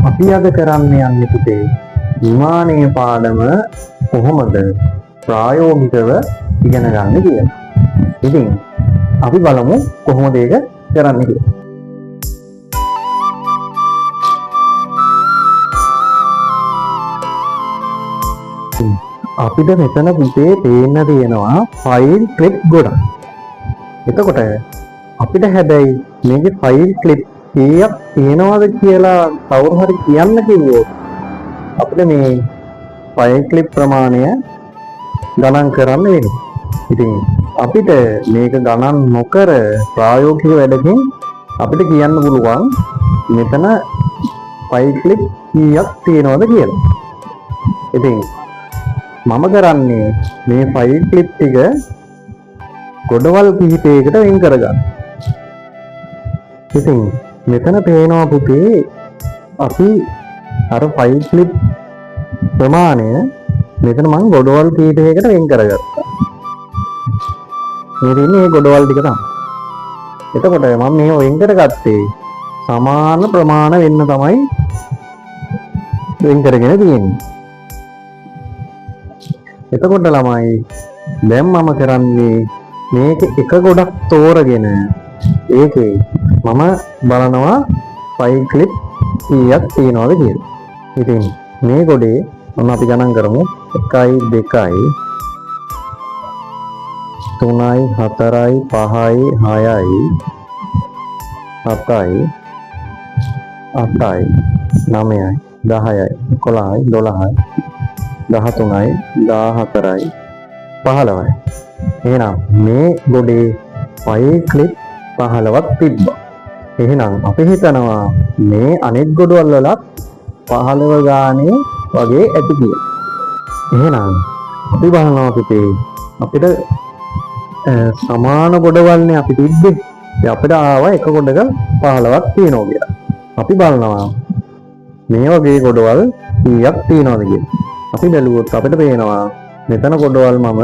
අපි අද කරන්න යන්නේ පුතේ විමානයේ පාඩම කොහොමද ප්‍රායෝගිකව ඉගෙන ගන්න කියලා. ඉතින් අපි බලමු කොහොමද ඒක කරන්න කියලා. අපිට මෙතන පුතේ පේන්න තියෙනවා ෆයිල් ක්ලිප් ගොඩක්. එතකොට අපිට හැබැයි මේකේ ෆයිල් ක්ලිප් කීයක් තියෙනවද කියලා කවුරු හරි කියන්න කිව්වොත් අපිට මේ ෆයිල් ක්ලිප් ප්‍රමාණය ගණන් කරන්න වෙනවා. ඉතින් අපිට මේක ගණන් නොකර ප්‍රායෝගික වැඩකින් අපිට කියන්න පුළුවන් මෙතන ෆයිල් ක්ලිප් කීයක් තියෙනවද කියලා. ඉතින් මම කරන්නේ මේ ෆයිල් ක්ලිප් ටික ගොඩවල් කිහිපයකට වෙන් කරගන්න. ඉතින් මෙතන පේනවා පුතේ අපි අර ෆයිල් ක්ලිප් ප්‍රමාණය මෙතන මම ගොඩවල් කිහිපයකට වෙන් කරගත්තා. මේ තියෙන්නේ මේ ගොඩවල් ටික තමයි. එතකොට මම මේ වෙන් කරගත්තේ සමාන ප්‍රමාණ වෙන්න තමයි වෙන් කරගෙන තියෙන්නේ. එතකොට ළමයි දැන් මම කරන්නේ මේක එක ගොඩක් තෝරගෙන ඒකේ මම බලනවා ෆයිල් ක්ලිප් කීයක් තියෙනවද කියලා. ඉතින් මේ ගොඩේ මම අපි ගණන් කරමු 1 2 3යි 4යි 5යි 6යි 7යි 8යි 9යි 10යි 11යි 12යි 13යි 14යි 15යි. එහෙනම් මේ ගොඩේ ෆයිල් ක්ලිප් 15ක් තිබ්බා. එහෙනම් අපි හිතනවා මේ අනෙක් ගොඩවල් වලත් 15 ගානේ වගේ ඇති කියලා. එහෙනම් අපි බලනවා පුතේ අපිට සමාන ගොඩවල්නේ අපි තිබ්බේ. අපිට ආවා එක ගොඩක 15ක් තියෙනවා කියලා. අපි බලනවා මේ වගේ ගොඩවල් කීයක් තියෙනවද කියලා. අපි බැලුවොත් අපිට පේනවා මෙතන ගොඩවල් මම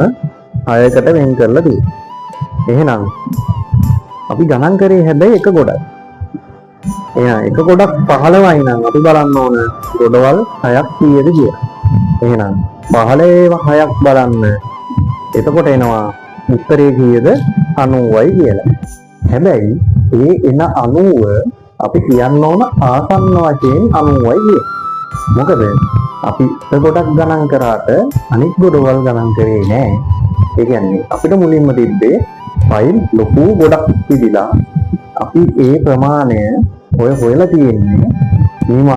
6කට වෙන් කරලා තියෙනවා. එහෙනම් අපි ගණන් කරේ හැබැයි එක ගොඩක්. එහෙනම් එක ගොඩක් 15යි නම් අපි බලන්න ඕන ගොඩවල් 6ක් කීයද කියලා. එහෙනම් 15 6ක් බලන්න. එතකොට එනවා උත්තරේ කීයද 90යි කියලා. හැබැයි ඒ එන 90 අපි කියන්න ඕන ආසන්න වශයෙන් 90යි කියලා. මොකද අපි එක ගොඩක් ගණන් කරාට අනිත් ගොඩවල් ගණන් කරේ නෑ. ඒ කියන්නේ අපිට මුලින්ම තිබ්බේ ෆයිල් ලොකු ගොඩක් තිබිලා අපි ඒ ප්‍රමාණය හොයලා තියෙන්නේ